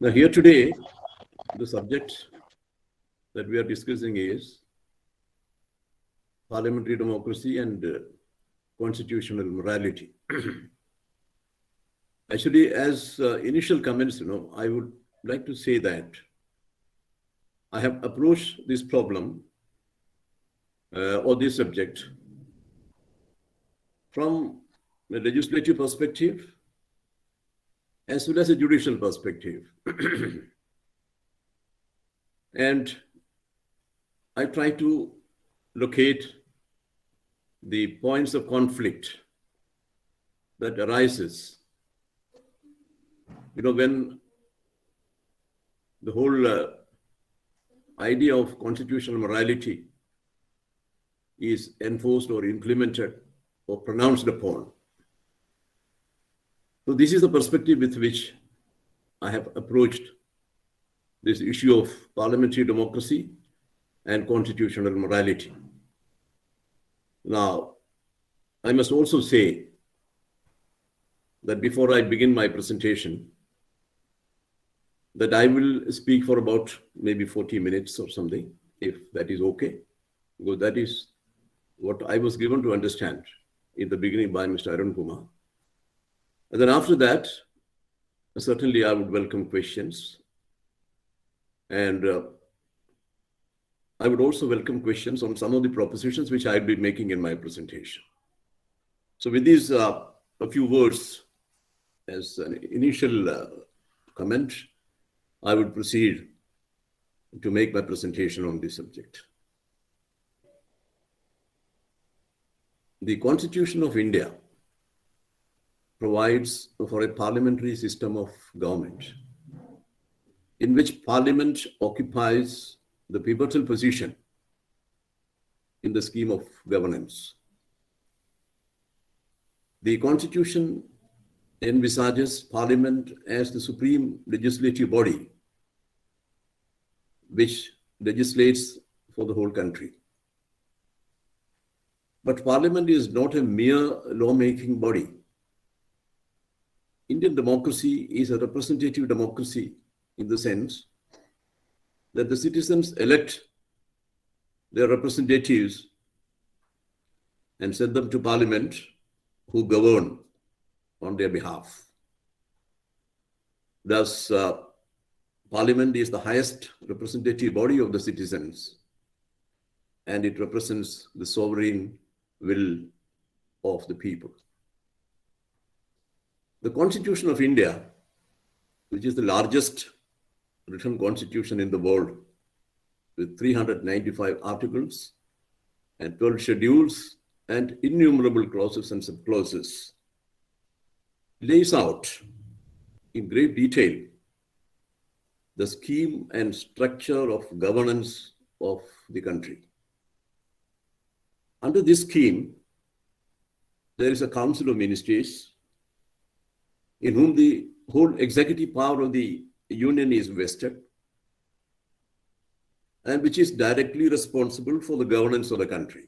Now, here today, the subject that we are discussing is parliamentary democracy and constitutional morality. Actually, as initial comments, I would like to say that I have approached this problem or this subject from a legislative perspective as well as a judicial perspective. And I try to locate the points of conflict that arises, when the whole idea of constitutional morality is enforced or implemented or pronounced upon. So this is the perspective with which I have approached this issue of parliamentary democracy and constitutional morality. Now, I must also say that before I begin my presentation, that I will speak for about maybe 40 minutes or something, if that is okay, because that is what I was given to understand in the beginning by Mr. Arun Kumar. And then after that, certainly I would welcome questions. And I would also welcome questions on some of the propositions which I'll be making in my presentation. So with these a few words as an initial comment, I would proceed to make my presentation on this subject. The Constitution of India provides for a parliamentary system of government in which Parliament occupies the pivotal position in the scheme of governance. The Constitution envisages Parliament as the supreme legislative body which legislates for the whole country. But Parliament is not a mere lawmaking body. Indian democracy is a representative democracy in the sense that the citizens elect their representatives and send them to Parliament who govern on their behalf. Thus, Parliament is the highest representative body of the citizens, and it represents the sovereign will of the people. The Constitution of India, which is the largest written constitution in the world, with 395 articles and 12 schedules and innumerable clauses and subclauses, lays out in great detail the scheme and structure of governance of the country. Under this scheme, there is a Council of Ministers in whom the whole executive power of the Union is vested and which is directly responsible for the governance of the country.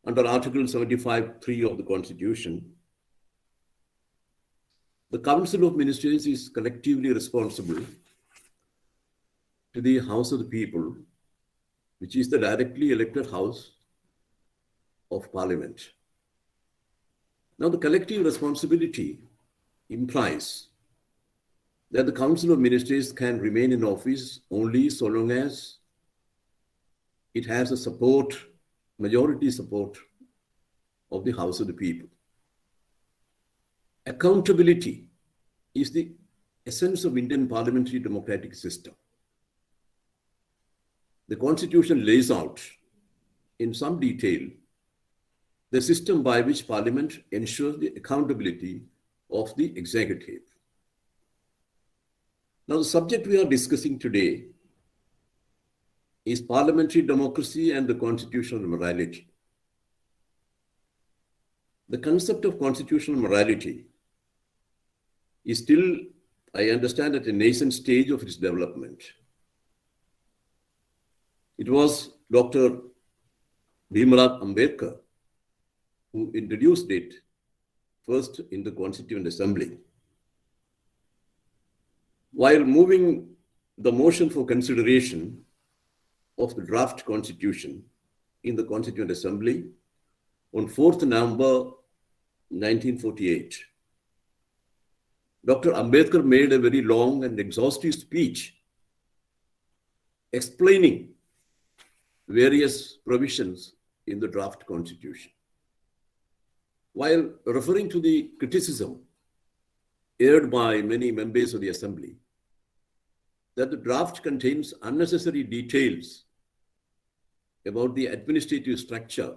Under Article 75(3) of the Constitution, the Council of Ministers is collectively responsible to the House of the People, which is the directly elected House of Parliament. Now, the collective responsibility implies that the Council of Ministers can remain in office only so long as it has a support, majority support of the House of the People. Accountability is the essence of Indian parliamentary democratic system. The Constitution lays out in some detail the system by which Parliament ensures the accountability of the executive. Now, the subject we are discussing today is parliamentary democracy and the constitutional morality. The concept of constitutional morality is still, I understand, at a nascent stage of its development. It was Dr. Bhimrao Ambedkar who introduced it first in the Constituent Assembly. While moving the motion for consideration of the draft constitution in the Constituent Assembly on 4th November 1948, Dr. Ambedkar made a very long and exhaustive speech explaining various provisions in the draft constitution. While referring to the criticism aired by many members of the assembly that the draft contains unnecessary details about the administrative structure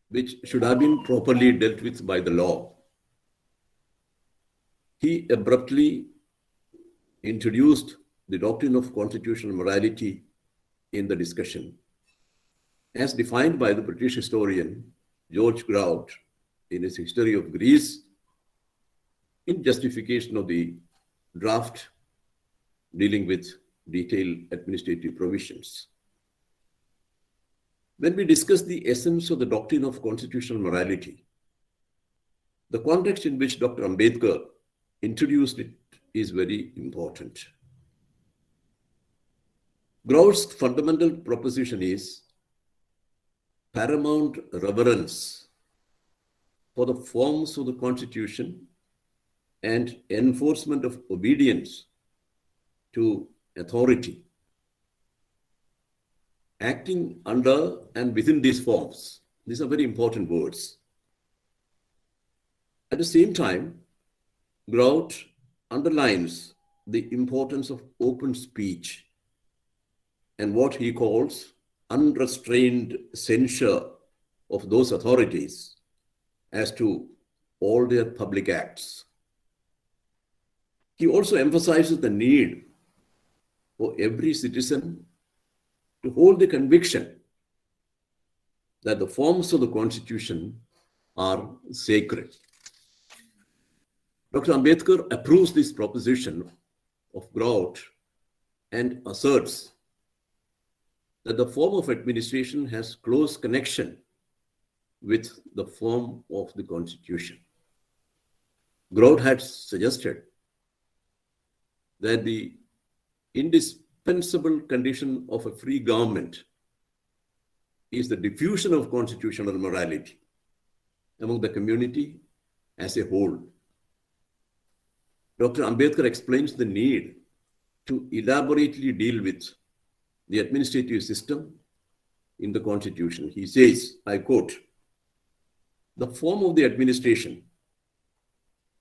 which should have been properly dealt with by the law, he abruptly introduced the doctrine of constitutional morality in the discussion, as defined by the British historian George Grout in his History of Greece, in justification of the draft dealing with detailed administrative provisions. When we discuss the essence of the doctrine of constitutional morality, the context in which Dr. Ambedkar introduced it is very important. Grout's fundamental proposition is paramount reverence for the forms of the Constitution and enforcement of obedience to authority, acting under and within these forms. These are very important words. At the same time, Grout underlines the importance of open speech and what he calls unrestrained censure of those authorities as to all their public acts. He also emphasizes the need for every citizen to hold the conviction that the forms of the Constitution are sacred. Dr. Ambedkar approves this proposition of Grout and asserts that the form of administration has close connection with the form of the Constitution. Grout had suggested that the indispensable condition of a free government is the diffusion of constitutional morality among the community as a whole. Dr. Ambedkar explains the need to elaborately deal with the administrative system in the Constitution. He says, I quote, "The form of the administration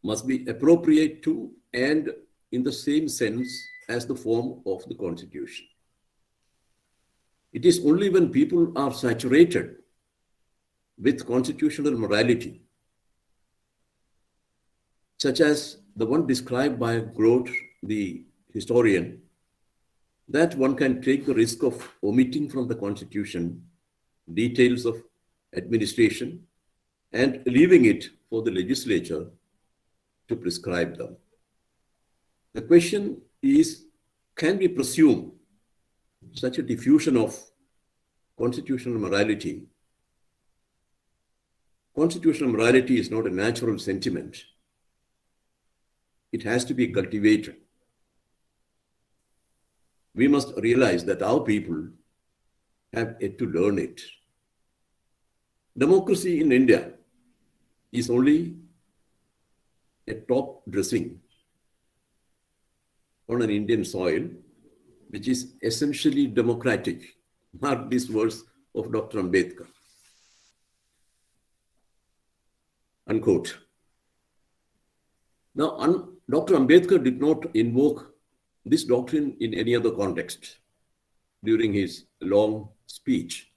must be appropriate to and in the same sense as the form of the Constitution. It is only when people are saturated with constitutional morality, such as the one described by Grout, the historian, that one can take the risk of omitting from the Constitution details of administration and leaving it for the legislature to prescribe them." The question is, can we presume such a diffusion of constitutional morality? Constitutional morality is not a natural sentiment. It has to be cultivated. We must realize that our people have yet to learn it. Democracy in India is only a top dressing on an Indian soil, which is essentially democratic. Mark these words of Dr. Ambedkar. Unquote. Now, Dr. Ambedkar did not invoke this doctrine in any other context during his long speech.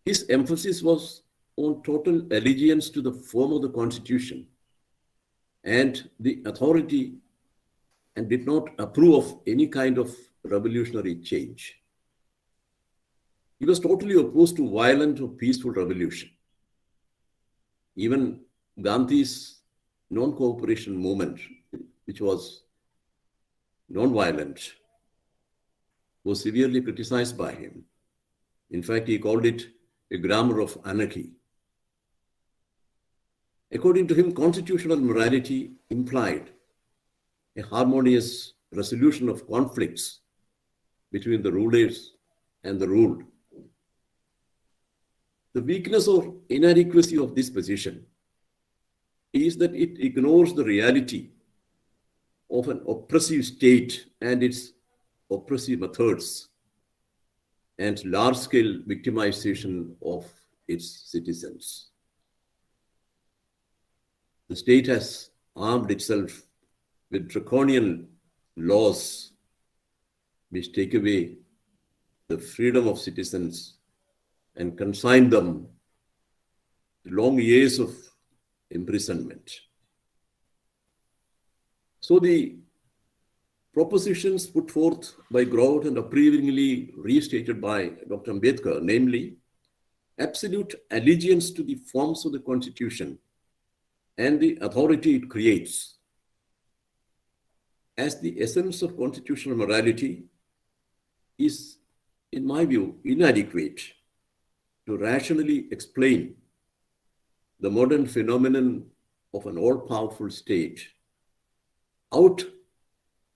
His emphasis was on total allegiance to the form of the Constitution and the authority, and did not approve of any kind of revolutionary change. He was totally opposed to violent or peaceful revolution. Even Gandhi's non-cooperation movement, which was non-violent, was severely criticized by him. In fact, he called it a grammar of anarchy. According to him, constitutional morality implied a harmonious resolution of conflicts between the rulers and the ruled. The weakness or inadequacy of this position is that it ignores the reality of an oppressive state and its oppressive methods and large-scale victimization of its citizens. The state has armed itself with draconian laws which take away the freedom of citizens and consign them to long years of imprisonment. So the propositions put forth by Grout and approvingly restated by Dr. Ambedkar, namely absolute allegiance to the forms of the Constitution and the authority it creates, as the essence of constitutional morality, is, in my view, inadequate to rationally explain the modern phenomenon of an all-powerful state out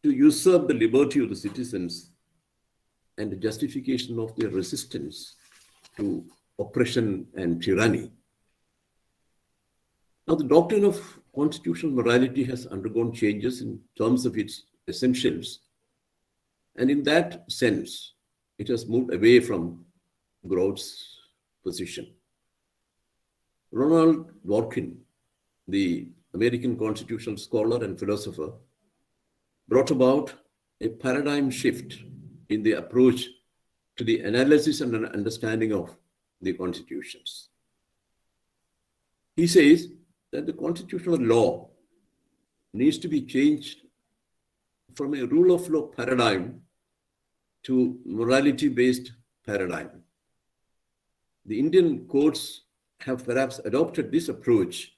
to usurp the liberty of the citizens and the justification of their resistance to oppression and tyranny. Now, the doctrine of constitutional morality has undergone changes in terms of its essentials, and in that sense, it has moved away from Grout's position. Ronald Dworkin, the American constitutional scholar and philosopher, brought about a paradigm shift in the approach to the analysis and understanding of the constitutions. He says that the constitutional law needs to be changed from a rule of law paradigm to morality-based paradigm. The Indian courts have perhaps adopted this approach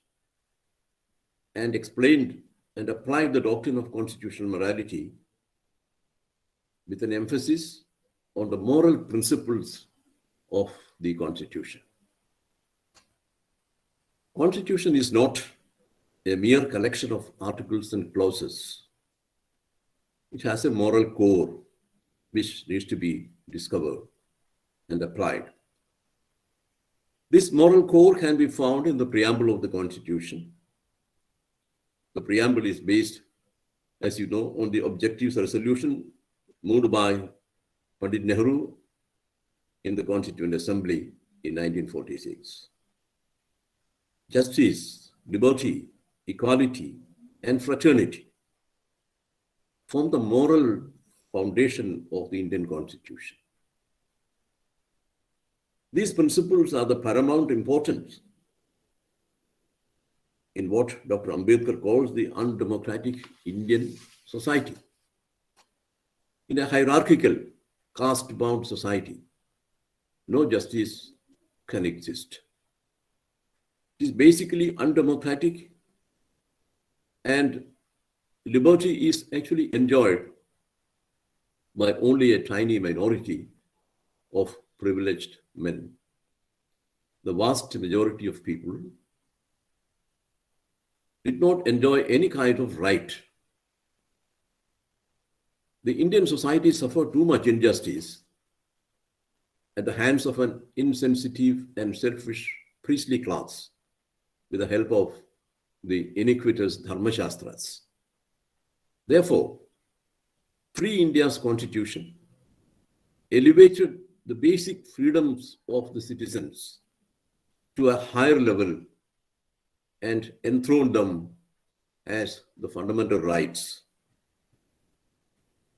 and explained and applied the doctrine of constitutional morality with an emphasis on the moral principles of the Constitution. Constitution is not a mere collection of articles and clauses. It has a moral core which needs to be discovered and applied. This moral core can be found in the preamble of the Constitution. The preamble is based, as you know, on the objectives resolution moved by Pandit Nehru in the Constituent Assembly in 1946. Justice, liberty, equality, and fraternity form the moral foundation of the Indian Constitution. These principles are the paramount importance in what Dr. Ambedkar calls the undemocratic Indian society. In a hierarchical, caste-bound society, no justice can exist. It is basically undemocratic, and liberty is actually enjoyed by only a tiny minority of privileged men. The vast majority of people did not enjoy any kind of right. The Indian society suffered too much injustice at the hands of an insensitive and selfish priestly class with the help of the iniquitous Dharmashastras. Therefore, Free India's Constitution elevated the basic freedoms of the citizens to a higher level and enthroned them as the fundamental rights,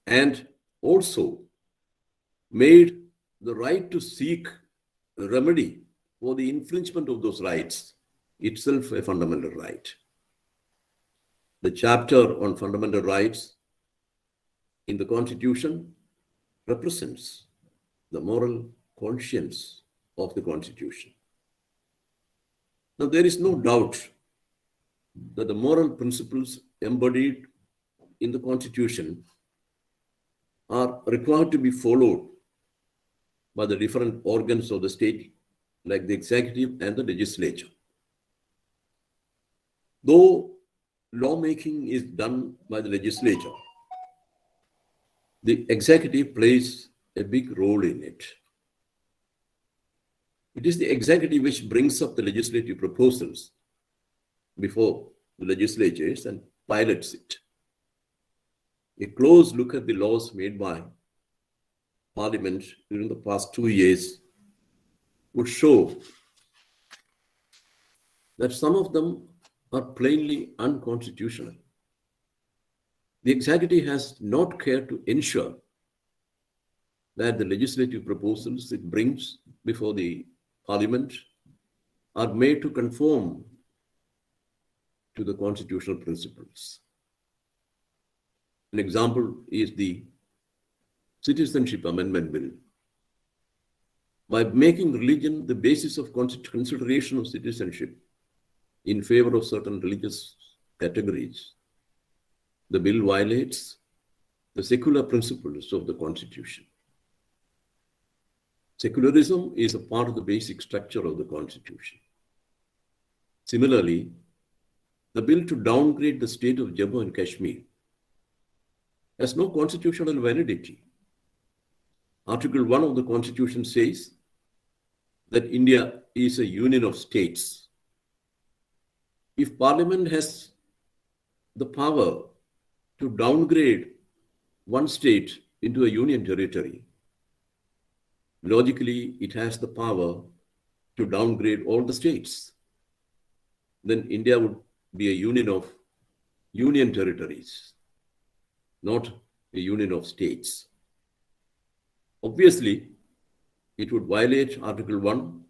and also made the right to seek a remedy for the infringement of those rights itself a fundamental right. The chapter on fundamental rights in the Constitution represents the moral conscience of the Constitution. Now, there is no doubt that the moral principles embodied in the Constitution are required to be followed by the different organs of the state, like the executive and the legislature. Though lawmaking is done by the legislature, the executive plays a big role in it. It is the executive which brings up the legislative proposals before the legislatures and pilots it. A close look at the laws made by Parliament during the past 2 years would show that some of them are plainly unconstitutional. The executive has not cared to ensure that the legislative proposals it brings before the Parliament are made to conform to the constitutional principles. An example is the Citizenship Amendment Bill. By making religion the basis of consideration of citizenship in favor of certain religious categories, the bill violates the secular principles of the Constitution. Secularism is a part of the basic structure of the Constitution. Similarly, the bill to downgrade the state of Jammu and Kashmir has no constitutional validity. Article 1 of the Constitution says that India is a union of states. If Parliament has the power to downgrade one state into a union territory, logically it has the power to downgrade all the states. Then India would be a union of union territories, not a union of states. Obviously, it would violate Article 1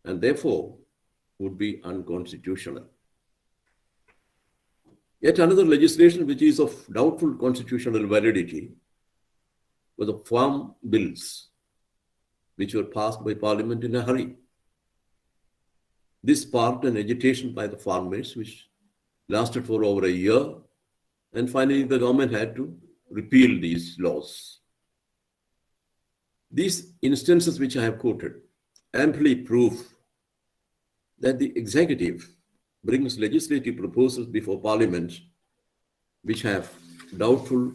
and therefore would be unconstitutional. Yet another legislation which is of doubtful constitutional validity were the farm bills, which were passed by Parliament in a hurry. This sparked an agitation by the farmers, which lasted for over a year, and finally the government had to repeal these laws. These instances which I have quoted amply prove that the executive brings legislative proposals before Parliament which have doubtful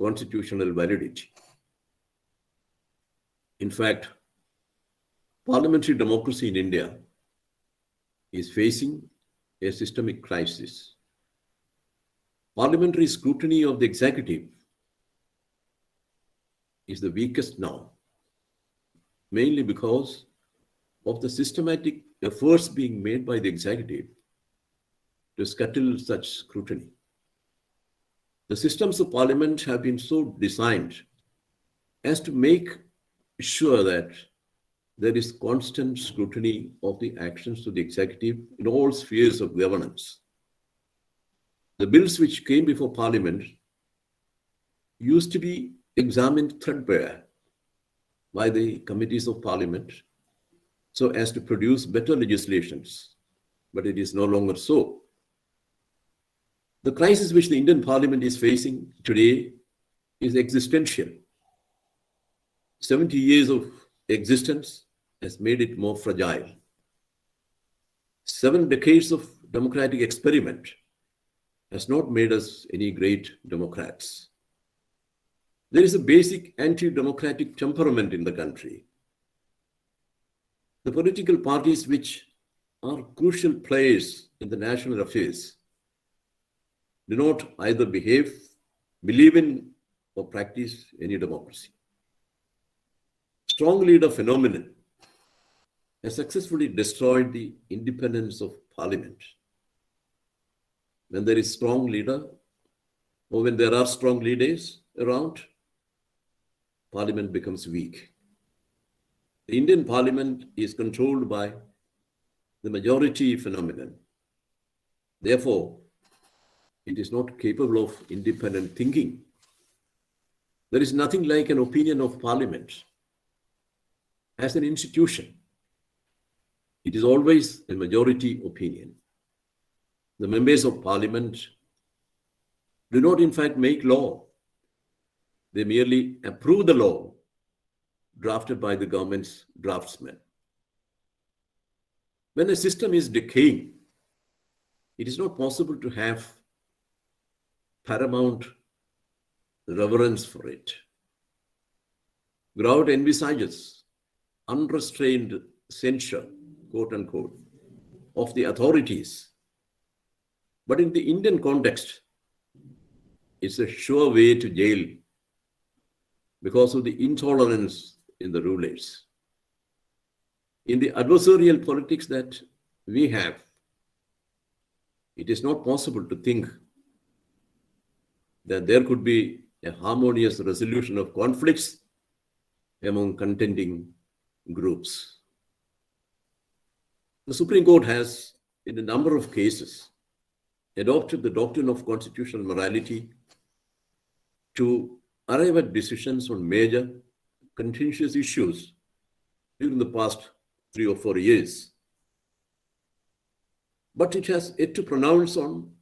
constitutional validity. In fact, parliamentary democracy in India is facing a systemic crisis. Parliamentary scrutiny of the executive is the weakest now, mainly because of the systematic efforts being made by the executive to scuttle such scrutiny. The systems of Parliament have been so designed as to make sure that there is constant scrutiny of the actions of the executive in all spheres of governance. The bills which came before Parliament used to be examined threadbare by the committees of Parliament so as to produce better legislations, but it is no longer so. The crisis which the Indian Parliament is facing today is existential. 70 years of existence has made it more fragile. 7 decades of democratic experiment has not made us any great democrats. There is a basic anti-democratic temperament in the country. The political parties which are crucial players in the national affairs do not either believe in, or practice any democracy. Strong leader phenomenon has successfully destroyed the independence of Parliament. When there is strong leader, or when there are strong leaders around, Parliament becomes weak. The Indian Parliament is controlled by the majority phenomenon. Therefore, it is not capable of independent thinking. There is nothing like an opinion of Parliament as an institution. It is always a majority opinion. The members of Parliament do not in fact make law. They merely approve the law drafted by the government's draftsmen. When a system is decaying, it is not possible to have paramount reverence for it. Grout envisages unrestrained censure, quote unquote, of the authorities. But in the Indian context, it's a sure way to jail because of the intolerance in the rulers. In the adversarial politics that we have, it is not possible to think that there could be a harmonious resolution of conflicts among contending groups. The Supreme Court has, in a number of cases, adopted the doctrine of constitutional morality to arrive at decisions on major contentious issues during the past 3 or 4 years. But it has yet to pronounce on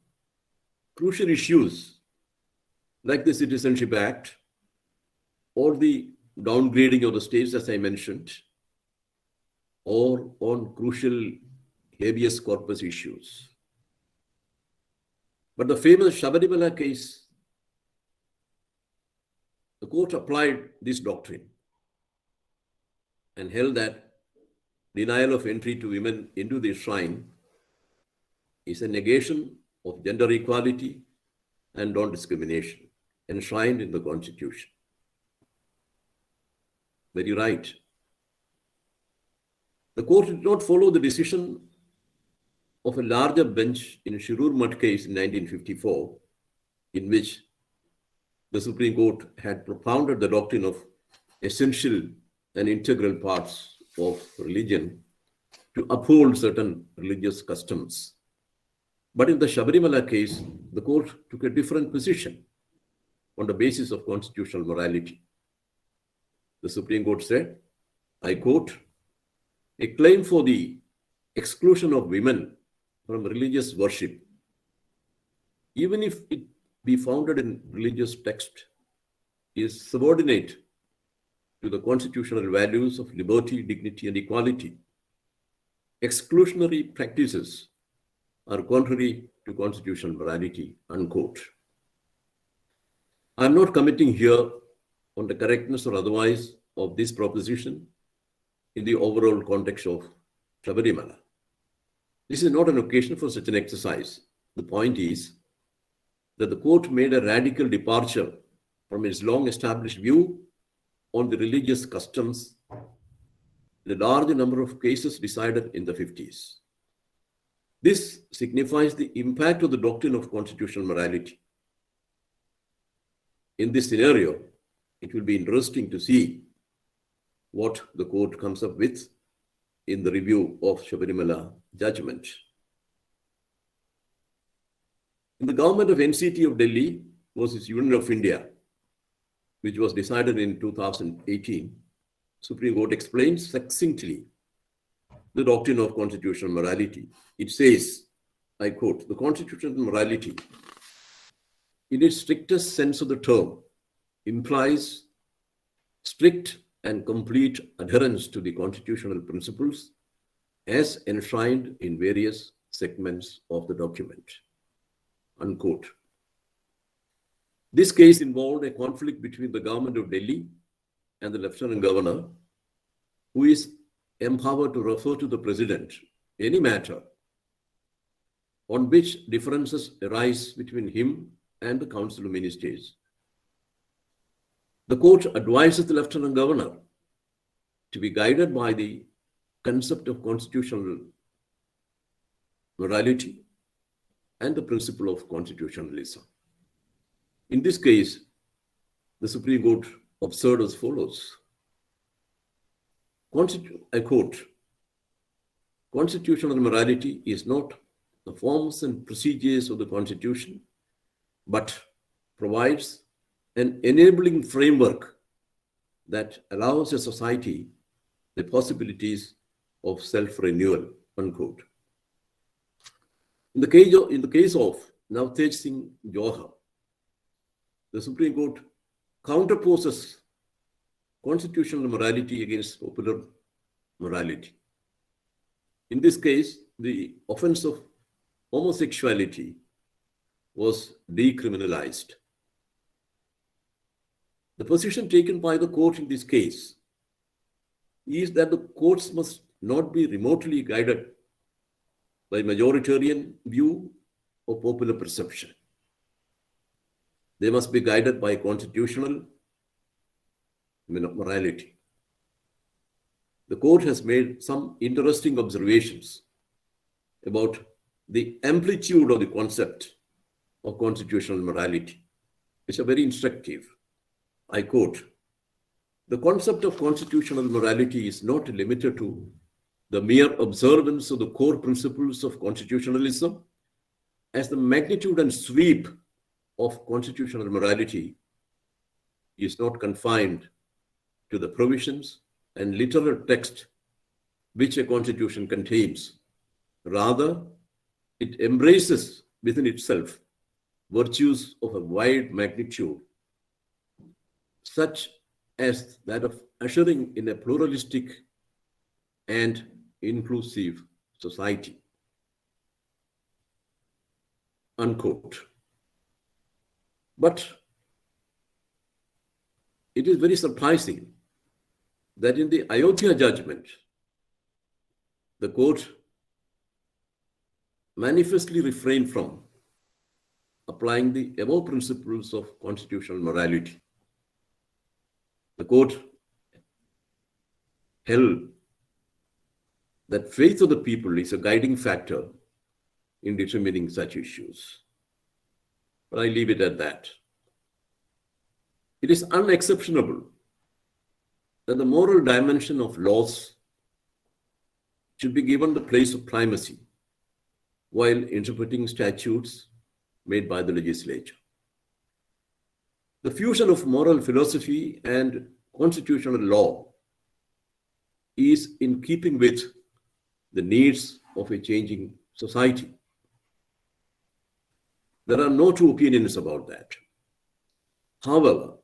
crucial issues like the Citizenship Act or the downgrading of the states, as I mentioned, or on crucial habeas corpus issues. But the famous Sabarimala case, the court applied this doctrine and held that denial of entry to women into the shrine is a negation of gender equality and non-discrimination enshrined in the Constitution. Very right. The court did not follow the decision of a larger bench in Shirur Mutt case in 1954, in which the Supreme Court had propounded the doctrine of essential and integral parts of religion to uphold certain religious customs. But in the Sabarimala case, the court took a different position on the basis of constitutional morality. The Supreme Court said, I quote, a claim for the exclusion of women from religious worship, even if it be founded in religious text, is subordinate to the constitutional values of liberty, dignity, and equality. Exclusionary practices are contrary to constitutional morality, unquote. I'm not commenting here on the correctness or otherwise of this proposition in the overall context of Sabarimala. This is not an occasion for such an exercise. The point is that the court made a radical departure from its long-established view on the religious customs in a large number of cases decided in the 50s. This signifies the impact of the doctrine of constitutional morality. In this scenario, it will be interesting to see what the court comes up with in the review of Sabarimala judgment. In the government of NCT of Delhi versus Union of India, which was decided in 2018, Supreme Court explains succinctly the doctrine of constitutional morality. It says, I quote, the constitutional morality, in its strictest sense of the term, implies strict and complete adherence to the constitutional principles as enshrined in various segments of the document, unquote. This case involved a conflict between the government of Delhi and the Lieutenant Governor, who is empowered to refer to the President any matter on which differences arise between him and the Council of Ministers. The court advises the Lieutenant Governor to be guided by the concept of constitutional morality and the principle of constitutionalism. In this case, the Supreme Court observed as follows. I quote, constitutional morality is not the forms and procedures of the Constitution, but provides an enabling framework that allows a society the possibilities of self-renewal, unquote. In the case of Navtej Singh Johar, the Supreme Court counterposes constitutional morality against popular morality. In this case, the offense of homosexuality was decriminalized. The position taken by the court in this case is that the courts must not be remotely guided by majoritarian view or popular perception. They must be guided by constitutional morality. The court has made some interesting observations about the amplitude of the concept of constitutional morality, which are very instructive. I quote, "The concept of constitutional morality is not limited to the mere observance of the core principles of constitutionalism, as the magnitude and sweep of constitutional morality is not confined to the provisions and literal text which a constitution contains. Rather, it embraces within itself virtues of a wide magnitude, such as that of ushering in a pluralistic and inclusive society." Unquote. But it is very surprising that in the Ayodhya judgment, the court manifestly refrained from applying the above principles of constitutional morality. The court held that faith of the people is a guiding factor in determining such issues. But I leave it at that. It is unexceptionable that the moral dimension of laws should be given the place of primacy while interpreting statutes made by the legislature. The fusion of moral philosophy and constitutional law is in keeping with the needs of a changing society. There are no two opinions about that. However,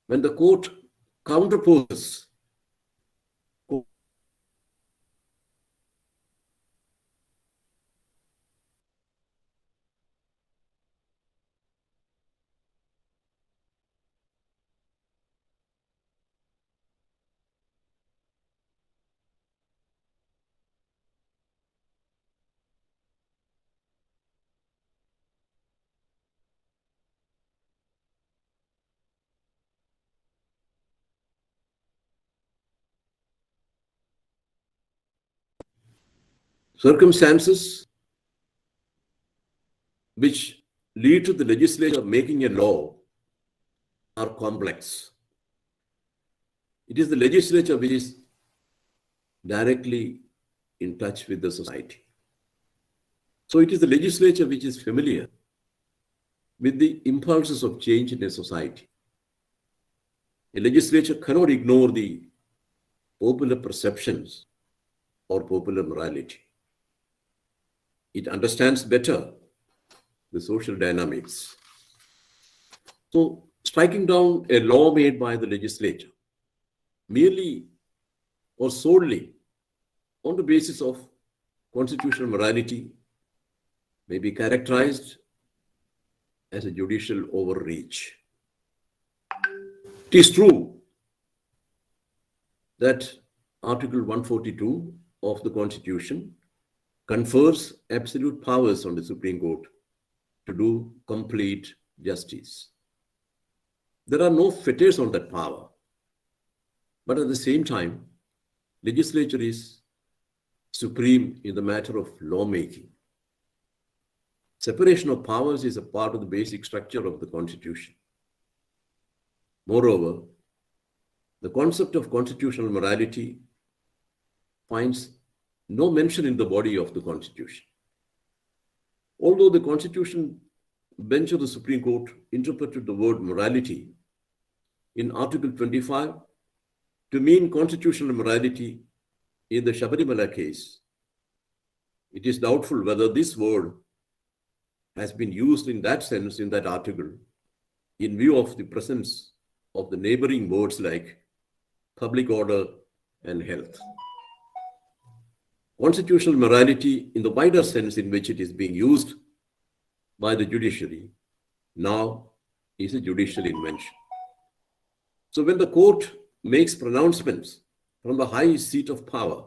when the court counterposes circumstances which lead to the legislature making a law are complex. It is the legislature which is directly in touch with the society. So it is the legislature which is familiar with the impulses of change in a society. A legislature cannot ignore the popular perceptions or popular morality. It understands better the social dynamics. So striking down a law made by the legislature merely or solely on the basis of constitutional morality may be characterized as a judicial overreach. It is true that Article 142 of the Constitution confers absolute powers on the Supreme Court to do complete justice. There are no fetters on that power. But at the same time, legislature is supreme in the matter of lawmaking. Separation of powers is a part of the basic structure of the Constitution. Moreover, the concept of constitutional morality finds no mention in the body of the Constitution. Although the Constitution bench of the Supreme Court interpreted the word morality in Article 25 to mean constitutional morality in the Shabarimala case, it is doubtful whether this word has been used in that sense in that article in view of the presence of the neighboring words like public order and health. Constitutional morality, in the wider sense in which it is being used by the judiciary, now is a judicial invention. So when the court makes pronouncements from the high seat of power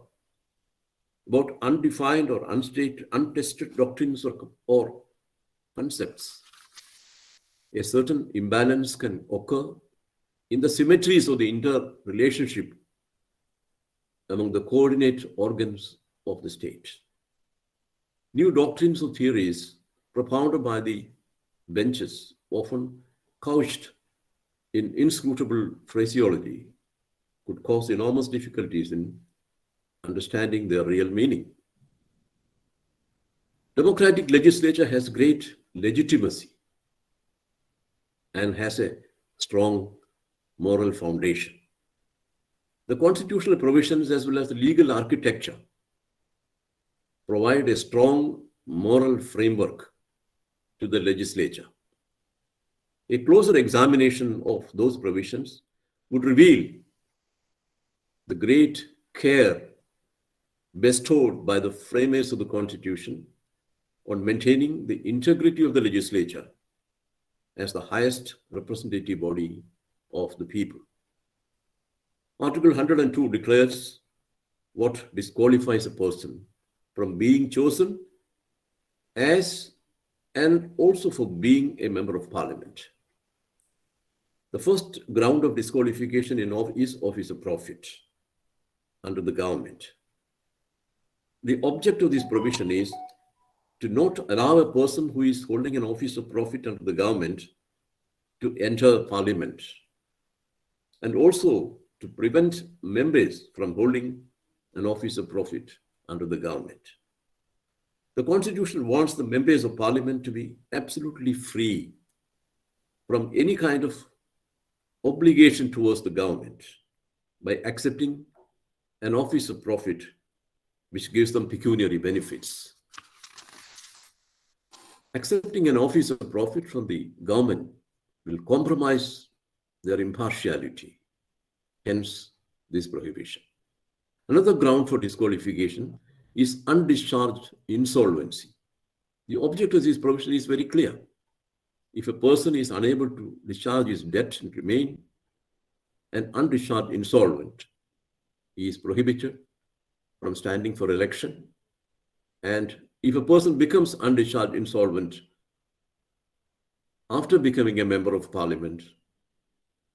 about undefined or untested doctrines or concepts, a certain imbalance can occur in the symmetries of the interrelationship among the coordinate organs of the state. New doctrines or theories propounded by the benches, often couched in inscrutable phraseology, could cause enormous difficulties in understanding their real meaning. Democratic legislature has great legitimacy and has a strong moral foundation. The constitutional provisions as well as the legal architecture provide a strong moral framework to the legislature. A closer examination of those provisions would reveal the great care bestowed by the framers of the Constitution on maintaining the integrity of the legislature as the highest representative body of the people. Article 102 declares what disqualifies a person from being chosen as and also for being a member of parliament. The first ground of disqualification is office of profit under the government. The object of this provision is to not allow a person who is holding an office of profit under the government to enter parliament, and also to prevent members from holding an office of profit under the government. The Constitution wants the members of parliament to be absolutely free from any kind of obligation towards the government by accepting an office of profit which gives them pecuniary benefits. Accepting an office of profit from the government will compromise their impartiality, hence this prohibition. Another ground for disqualification is undischarged insolvency. The object of this provision is very clear. If a person is unable to discharge his debt and remain an undischarged insolvent, he is prohibited from standing for election. And if a person becomes undischarged insolvent after becoming a member of parliament,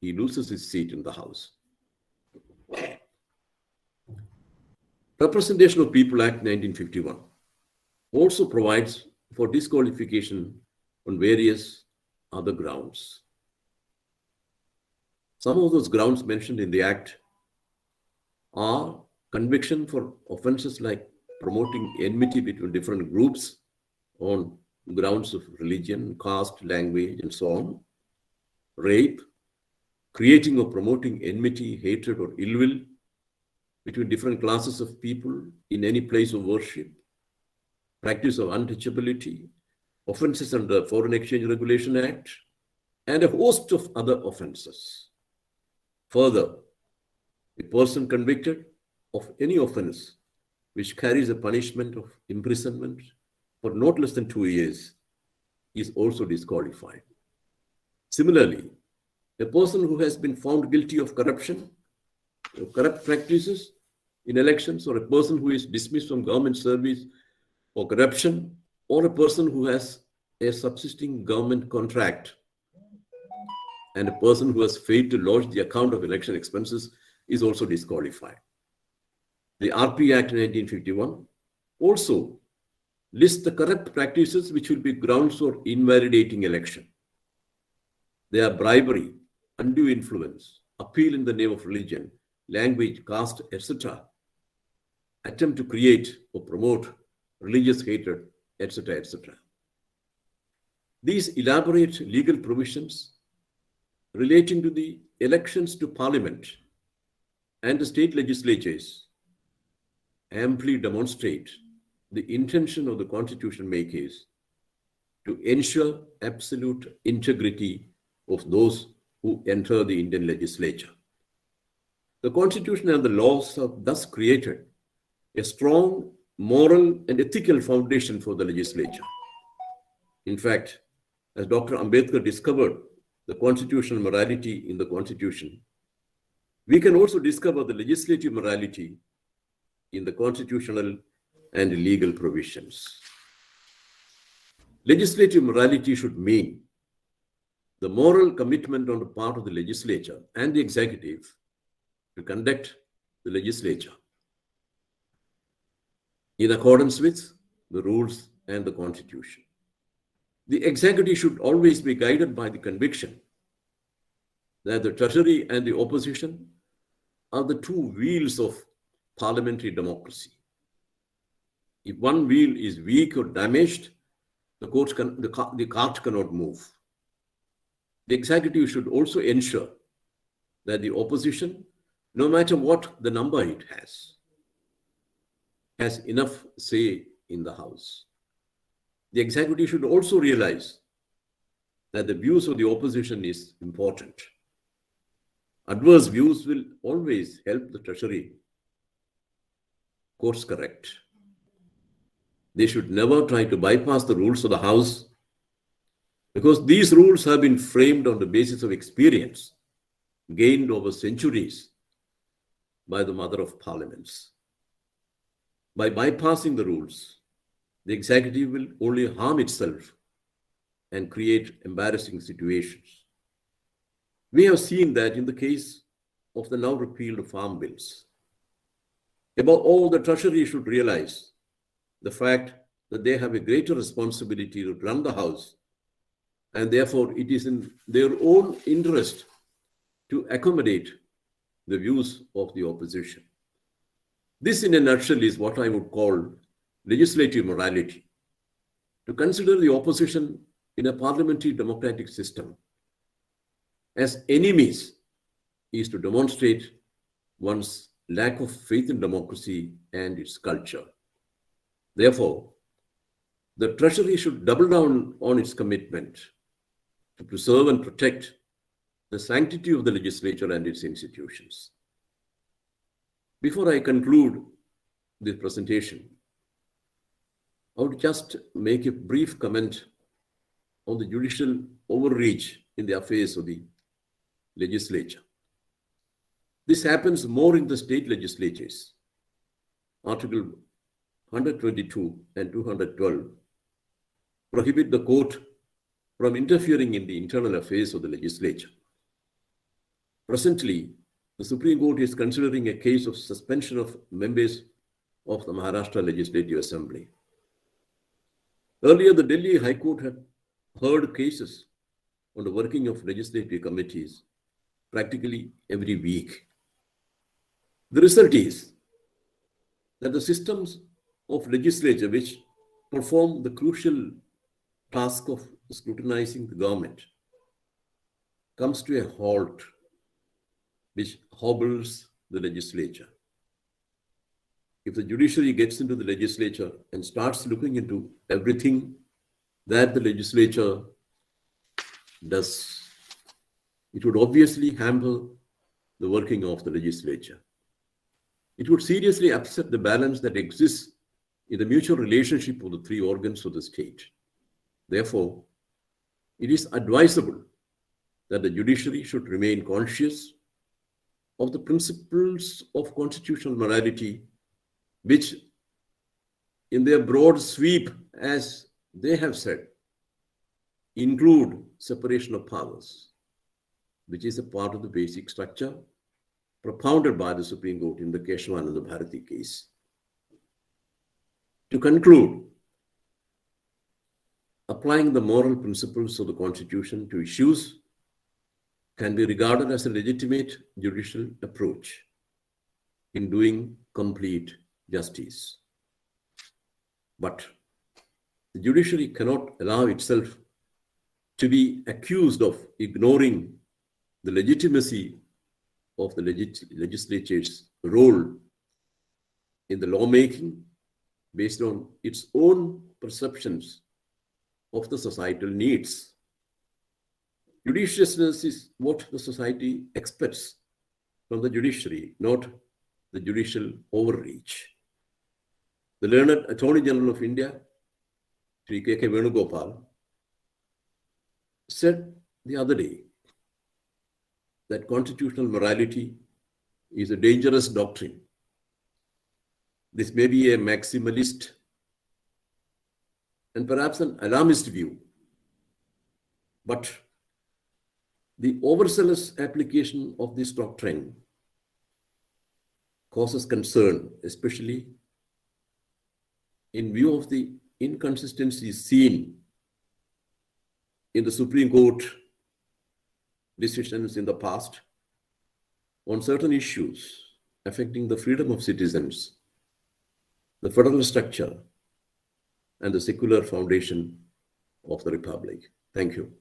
he loses his seat in the House. Representation of People Act 1951 also provides for disqualification on various other grounds. Some of those grounds mentioned in the Act are conviction for offenses like promoting enmity between different groups on grounds of religion, caste, language, and so on, rape, creating or promoting enmity, hatred, or ill will between different classes of people in any place of worship, practice of untouchability, offenses under Foreign Exchange Regulation Act, and a host of other offenses. Further, a person convicted of any offense which carries a punishment of imprisonment for not less than 2 years is also disqualified. Similarly, a person who has been found guilty of corruption, corrupt practices in elections, or a person who is dismissed from government service for corruption, or a person who has a subsisting government contract, and a person who has failed to lodge the account of election expenses is also disqualified. The RP Act 1951 also lists the corrupt practices which will be grounds for invalidating election. They are bribery, undue influence, appeal in the name of religion, language, caste, etc., attempt to create or promote religious hatred, etc., etc. These elaborate legal provisions relating to the elections to parliament and the state legislatures amply demonstrate the intention of the constitution makers to ensure absolute integrity of those who enter the Indian legislature. The constitution and the laws have thus created a strong moral and ethical foundation for the legislature. In fact, as Dr. Ambedkar discovered the constitutional morality in the Constitution, we can also discover the legislative morality in the constitutional and legal provisions. Legislative morality should mean the moral commitment on the part of the legislature and the executive to conduct the legislature in accordance with the rules and the Constitution. The executive should always be guided by the conviction that the Treasury and the opposition are the two wheels of parliamentary democracy. If one wheel is weak or damaged, the cart cannot move. The executive should also ensure that the opposition, no matter what the number it has enough say in the House. The executive should also realize that the views of the opposition is important. Adverse views will always help the Treasury course correct. They should never try to bypass the rules of the House, because these rules have been framed on the basis of experience gained over centuries by the mother of parliaments. By bypassing the rules, the executive will only harm itself and create embarrassing situations. We have seen that in the case of the now repealed farm bills. Above all, the Treasury should realize the fact that they have a greater responsibility to run the House, and therefore it is in their own interest to accommodate the views of the opposition. This, in a nutshell, is what I would call legislative morality. To consider the opposition in a parliamentary democratic system as enemies is to demonstrate one's lack of faith in democracy and its culture. Therefore, the Treasury should double down on its commitment to preserve and protect the sanctity of the legislature and its institutions. Before I conclude this presentation, I would just make a brief comment on the judicial overreach in the affairs of the legislature. This happens more in the state legislatures. Article 122 and 212 prohibit the court from interfering in the internal affairs of the legislature. Presently, the Supreme Court is considering a case of suspension of members of the Maharashtra Legislative Assembly. Earlier, the Delhi High Court had heard cases on the working of legislative committees practically every week. The result is that the systems of legislature, which perform the crucial task of scrutinizing the government, comes to a halt, which hobbles the legislature. If the judiciary gets into the legislature and starts looking into everything that the legislature does, it would obviously hamper the working of the legislature. It would seriously upset the balance that exists in the mutual relationship of the three organs of the state. Therefore, it is advisable that the judiciary should remain conscious of the principles of constitutional morality, which in their broad sweep, as they have said, include separation of powers, which is a part of the basic structure propounded by the Supreme Court in the Keshavananda Bharati case. To conclude, applying the moral principles of the Constitution to issues can be regarded as a legitimate judicial approach in doing complete justice. But the judiciary cannot allow itself to be accused of ignoring the legitimacy of the legislature's role in the lawmaking based on its own perceptions of the societal needs. Judiciousness is what the society expects from the judiciary, not the judicial overreach. The learned Attorney General of India, Sri K. K. Venugopal, said the other day that constitutional morality is a dangerous doctrine. This may be a maximalist and perhaps an alarmist view, but the overzealous application of this doctrine causes concern, especially in view of the inconsistencies seen in the Supreme Court decisions in the past on certain issues affecting the freedom of citizens, the federal structure, and the secular foundation of the Republic. Thank you.